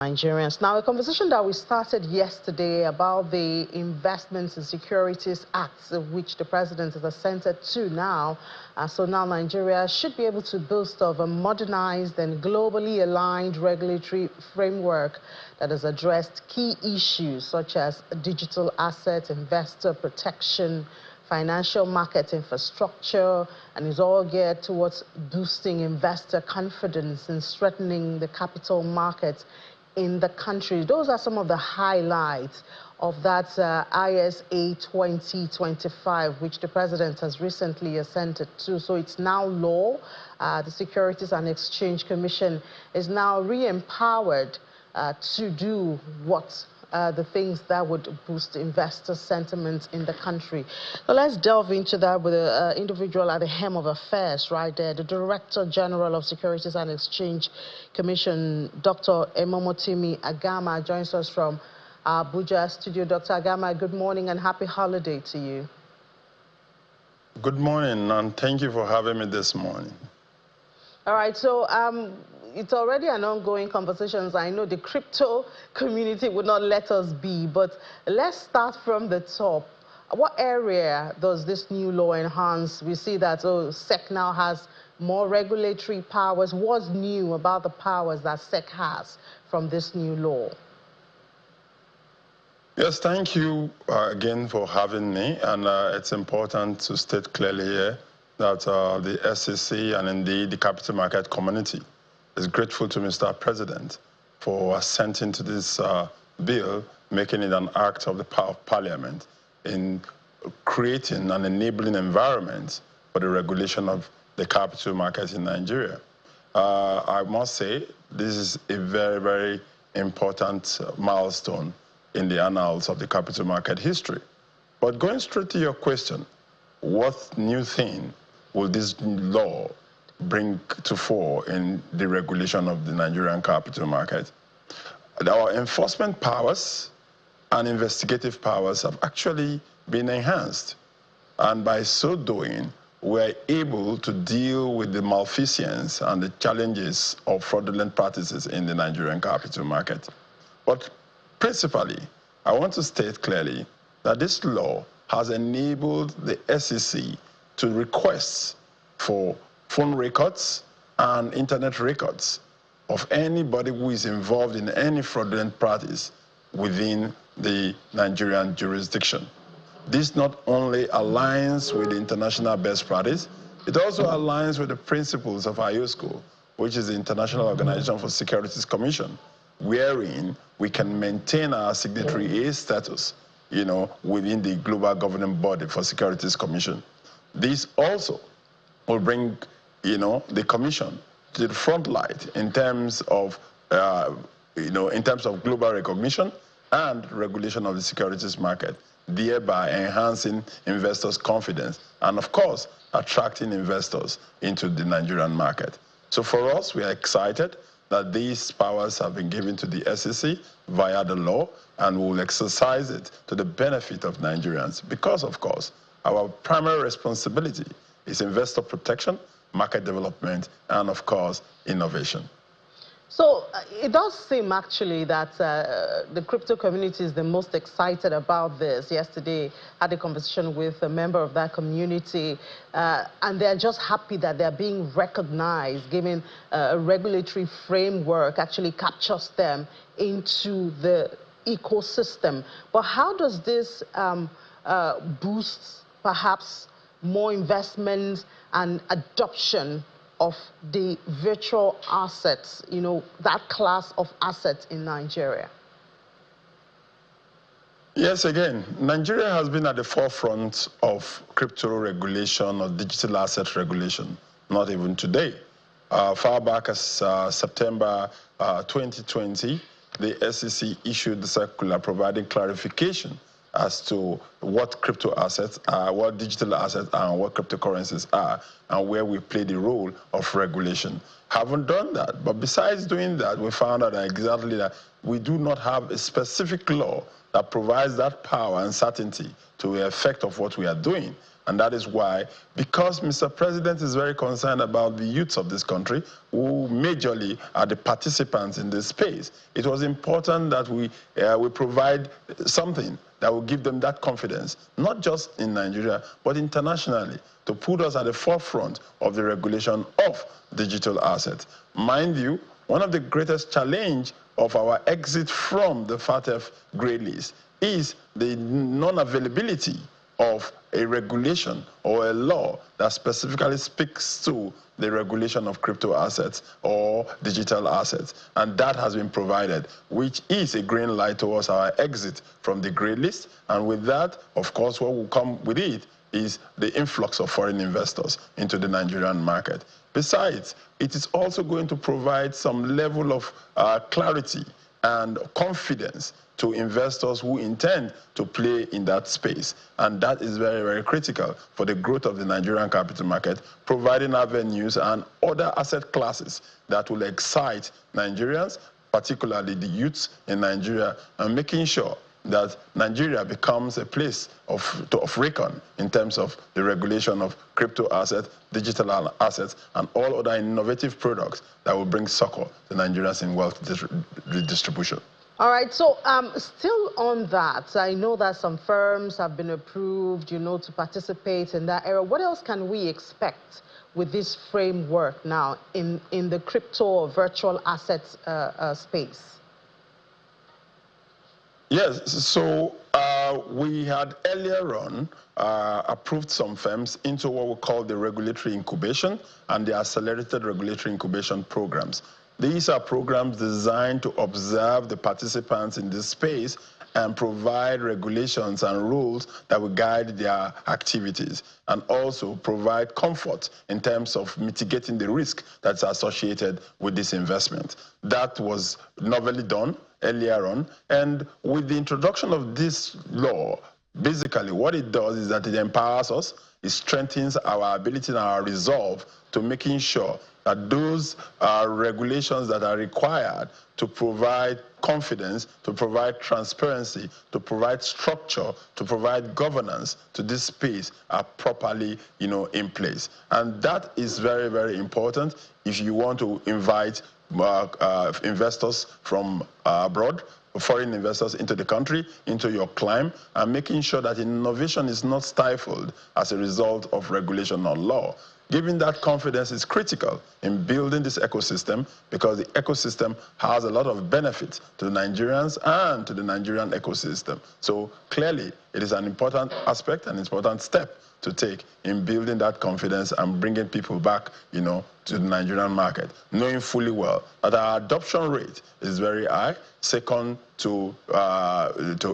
Nigerians. Now, a conversation that we started yesterday about the Investments in Securities Act, which the president has assented to now. So now Nigeria should be able to boast of a modernized and globally aligned regulatory framework that has addressed key issues such as digital asset, investor protection, financial market infrastructure, and is all geared towards boosting investor confidence and strengthening the capital markets in the country. Those are some of the highlights of that ISA 2025, which the president has recently assented to. So it's now law. The Securities and Exchange Commission is now re-empowered to do what the things that would boost investor sentiment in the country. So let's delve into that with an individual at the helm of affairs right there, the Director General of Securities and Exchange Commission, Dr. Emomotimi Agama, joins us from Abuja studio. Dr. Agama, good morning and happy holiday to you. Good morning, and thank you for having me this morning. All right, so it's already an ongoing conversation. I know the crypto community would not let us be, but let's start from the top. What area does this new law enhance? We see that SEC now has more regulatory powers. What's new about the powers that SEC has from this new law? Yes, thank you again for having me. And it's important to state clearly here that the SEC and indeed the capital market community is grateful to Mr. President for assenting to this bill, making it an act of the power of Parliament in creating an enabling environment for the regulation of the capital market in Nigeria. I must say this is a very, very important milestone in the annals of the capital market history. But going straight to your question, what new thing will this law bring to fore in the regulation of the Nigerian capital market? Our enforcement powers and investigative powers have actually been enhanced. And by so doing, we're able to deal with the malfeasance and the challenges of fraudulent practices in the Nigerian capital market. But principally, I want to state clearly that this law has enabled the SEC to request for phone records and internet records of anybody who is involved in any fraudulent practice within the Nigerian jurisdiction. This not only aligns with the international best practice, it also aligns with the principles of IOSCO, which is the International Organization for Securities Commission, wherein we can maintain our signatory A status, within the global governing body for Securities Commission. This also will bring, the commission to the front light in terms of, global recognition and regulation of the securities market, thereby enhancing investors' confidence and, of course, attracting investors into the Nigerian market. So for us, we are excited that these powers have been given to the SEC via the law, and we will exercise it to the benefit of Nigerians because, of course, our primary responsibility is investor protection, market development, and, of course, innovation. So it does seem actually that the crypto community is the most excited about this. Yesterday, I had a conversation with a member of that community, and they're just happy that they're being recognized, given a regulatory framework actually captures them into the ecosystem. But how does this boost perhaps more investment and adoption of the virtual assets, that class of assets in Nigeria? Yes, again, Nigeria has been at the forefront of crypto regulation or digital asset regulation, not even today. Far back as September 2020, the SEC issued the circular providing clarification as to what crypto assets are, what digital assets are, and what cryptocurrencies are, and where we play the role of regulation. Haven't done that, but besides doing that, we found out exactly that we do not have a specific law that provides that power and certainty to the effect of what we are doing. And that is why, because Mr. President is very concerned about the youths of this country, who majorly are the participants in this space, it was important that we provide something that will give them that confidence, not just in Nigeria, but internationally, to put us at the forefront of the regulation of digital assets. Mind you, one of the greatest challenge of our exit from the FATF grey list is the non-availability of a regulation or a law that specifically speaks to the regulation of crypto assets or digital assets. And that has been provided, which is a green light towards our exit from the grey list. And with that, of course, what will come with it is the influx of foreign investors into the Nigerian market. Besides, it is also going to provide some level of clarity and confidence to investors who intend to play in that space. And that is very, very critical for the growth of the Nigerian capital market, providing avenues and other asset classes that will excite Nigerians, particularly the youths in Nigeria, and making sure that Nigeria becomes a place of reckon in terms of the regulation of crypto assets, digital assets, and all other innovative products that will bring succor to Nigerians in wealth redistribution. All right, so still on that, I know that some firms have been approved, to participate in that area. What else can we expect with this framework now in the crypto or virtual assets space? Yes, so we had earlier on approved some firms into what we call the regulatory incubation and the accelerated regulatory incubation programs. These are programs designed to observe the participants in this space and provide regulations and rules that will guide their activities, and also provide comfort in terms of mitigating the risk that's associated with this investment. That was novelly done earlier on, and with the introduction of this law, basically what it does is that it empowers us, it strengthens our ability and our resolve to making sure that those regulations that are required to provide confidence, to provide transparency, to provide structure, to provide governance to this space are properly, in place. And that is very, very important if you want to invite investors from abroad, foreign investors into the country, into your climb, and making sure that innovation is not stifled as a result of regulation or law. Giving that confidence is critical in building this ecosystem, because the ecosystem has a lot of benefits to the Nigerians and to the Nigerian ecosystem. So clearly, it is an important aspect, an important step to take in building that confidence and bringing people back, to the Nigerian market, knowing fully well that our adoption rate is very high, second to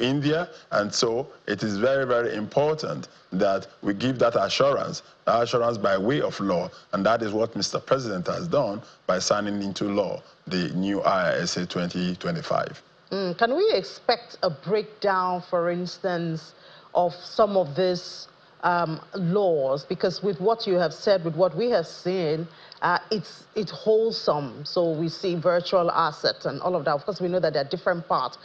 India, and so it is very, very important that we give that assurance by way of law, and that is what Mr. President has done by signing into law the new IRSA 2025. Can we expect a breakdown, for instance, of some of these laws? Because with what you have said, with what we have seen, it's wholesome. So we see virtual assets and all of that. Of course, we know that there are different parts.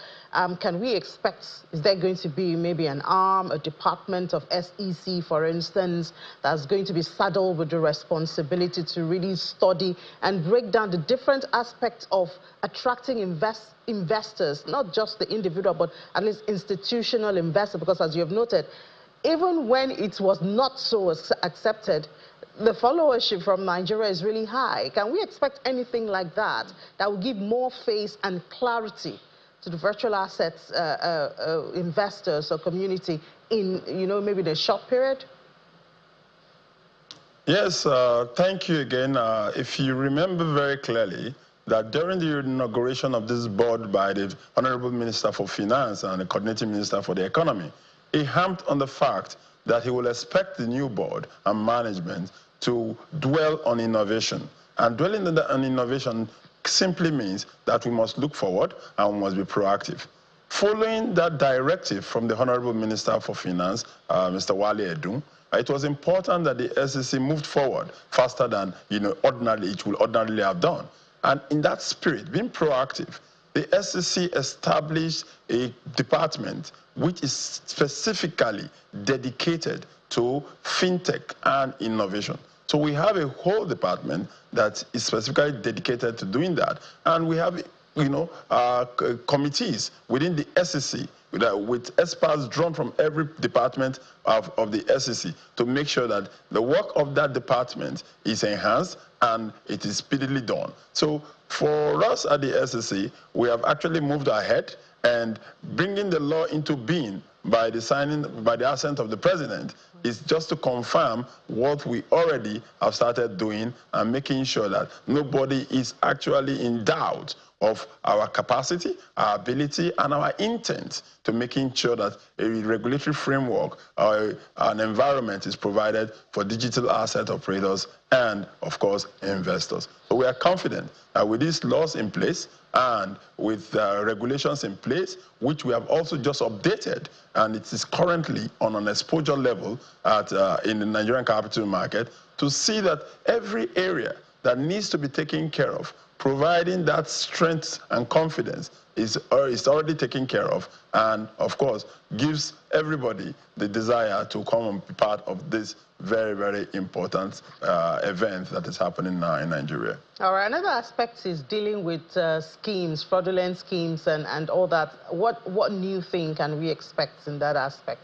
Can we expect, is there going to be maybe an arm, a department of SEC, for instance, that's going to be saddled with the responsibility to really study and break down the different aspects of attracting investors, not just the individual, but at least institutional investors? Because as you have noted, even when it was not so accepted, the followership from Nigeria is really high. Can we expect anything like that that will give more face and clarity to the virtual assets investors or community in, maybe the short period? Yes, thank you again. If you remember very clearly, that during the inauguration of this board by the Honorable Minister for Finance and the Coordinating Minister for the Economy, he hammed on the fact that he will expect the new board and management to dwell on innovation. And dwelling on innovation simply means that we must look forward and we must be proactive. Following that directive from the Honorable Minister for Finance, Mr. Wale Edun, it was important that the SEC moved forward faster than it would ordinarily have done. And in that spirit, being proactive, the SEC established a department which is specifically dedicated to fintech and innovation. So we have a whole department that is specifically dedicated to doing that. And we have, committees within the SEC with experts drawn from every department of the SEC to make sure that the work of that department is enhanced and it is speedily done. So for us at the SEC, we have actually moved ahead and bringing the law into being by the assent of the president is just to confirm what we already have started doing and making sure that nobody is actually in doubt of our capacity, our ability, and our intent to making sure that a regulatory framework or an environment is provided for digital asset operators and, of course, investors. So we are confident that with these laws in place and with regulations in place, which we have also just updated, and it is currently on an exposure level in the Nigerian capital market, to see that every area that needs to be taken care of, providing that strength and confidence is already taken care of, and of course gives everybody the desire to come and be part of this very, very important event that is happening now in Nigeria. All right, another aspect is dealing with schemes, fraudulent schemes and all that. What new thing can we expect in that aspect?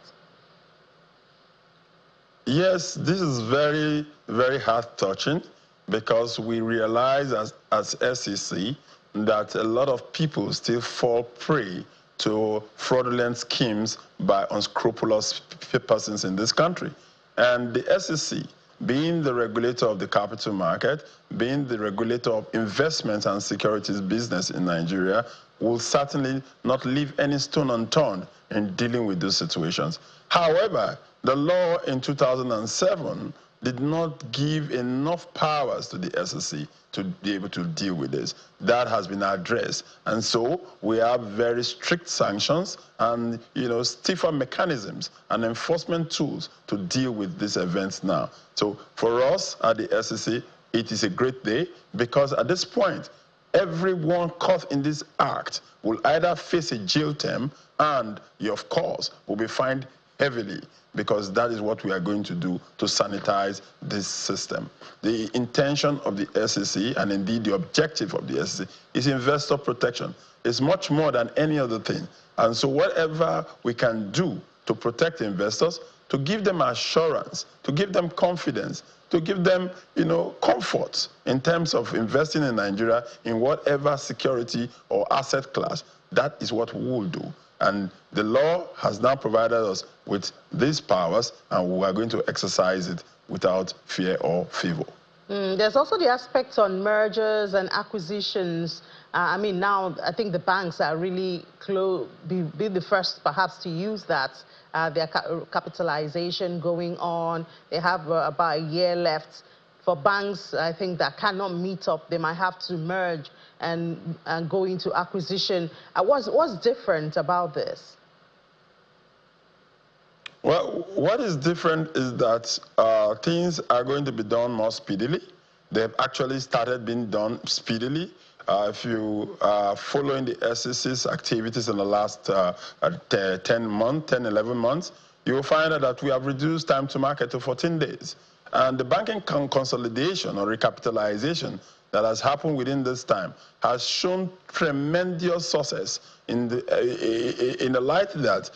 Yes, this is very, very heart-touching, because we realize as SEC that a lot of people still fall prey to fraudulent schemes by unscrupulous persons in this country. And the SEC, being the regulator of the capital market, being the regulator of investments and securities business in Nigeria, will certainly not leave any stone unturned in dealing with those situations. However, the law in 2007 did not give enough powers to the SEC to be able to deal with this. That has been addressed. And so we have very strict sanctions and, stiffer mechanisms and enforcement tools to deal with these events now. So for us at the SEC, it is a great day, because at this point, everyone caught in this act will either face a jail term and, of course, will be fined heavily, because that is what we are going to do to sanitize this system. The intention of the SEC, and indeed the objective of the SEC, is investor protection. It's much more than any other thing. And so whatever we can do to protect investors, to give them assurance, to give them confidence, to give them, comfort in terms of investing in Nigeria in whatever security or asset class, that is what we will do. And the law has now provided us with these powers, and we are going to exercise it without fear or favor. There's also the aspect on mergers and acquisitions. Now I think the banks are really be the first perhaps to use that. Their capitalization going on. They have about a year left. For banks, I think, that cannot meet up, they might have to merge and go into acquisition. What's different about this? Well, what is different is that things are going to be done more speedily. They've actually started being done speedily. If you are following the SEC's activities in the last 10, 11 months, you will find out that we have reduced time to market to 14 days. And the banking consolidation or recapitalization that has happened within this time has shown tremendous success in the light that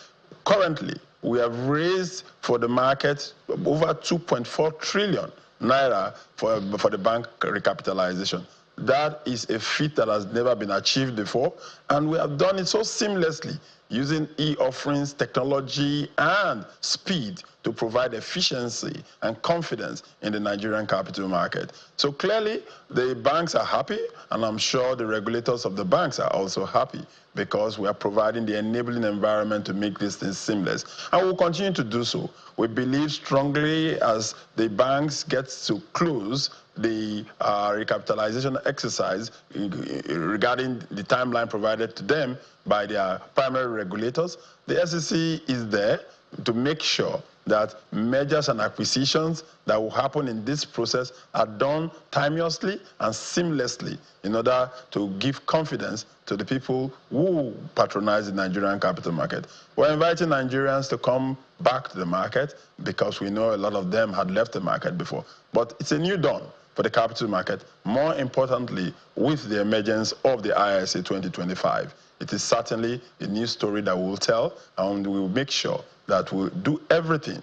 currently we have raised for the market over 2.4 trillion naira for the bank recapitalization. That is a feat that has never been achieved before, and we have done it so seamlessly using e-offerings, technology, and speed to provide efficiency and confidence in the Nigerian capital market. So clearly, the banks are happy, and I'm sure the regulators of the banks are also happy, because we are providing the enabling environment to make these things seamless. And we'll continue to do so. We believe strongly as the banks get to close the recapitalization exercise regarding the timeline provided to them by their primary regulators, the SEC is there to make sure that mergers and acquisitions that will happen in this process are done timeously and seamlessly in order to give confidence to the people who patronize the Nigerian capital market. We're inviting Nigerians to come back to the market because we know a lot of them had left the market before. But it's a new dawn for the capital market. More importantly, with the emergence of the ISA 2025, it is certainly a new story that we'll tell, and we will make sure that we'll do everything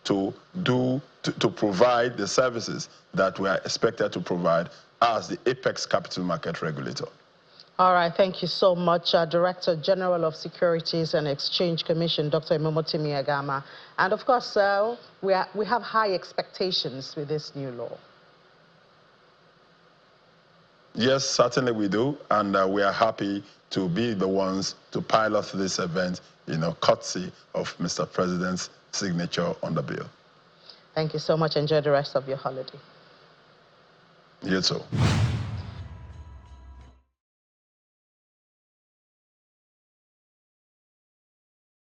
to provide the services that we are expected to provide as the apex capital market regulator. All right, thank you so much, Director General of Securities and Exchange Commission, Dr. Imomotimi Agama. And of course, we have high expectations with this new law. Yes, certainly we do, and we are happy to be the ones to pilot this event, courtesy of Mr. President's signature on the bill. Thank you so much. Enjoy the rest of your holiday. You too.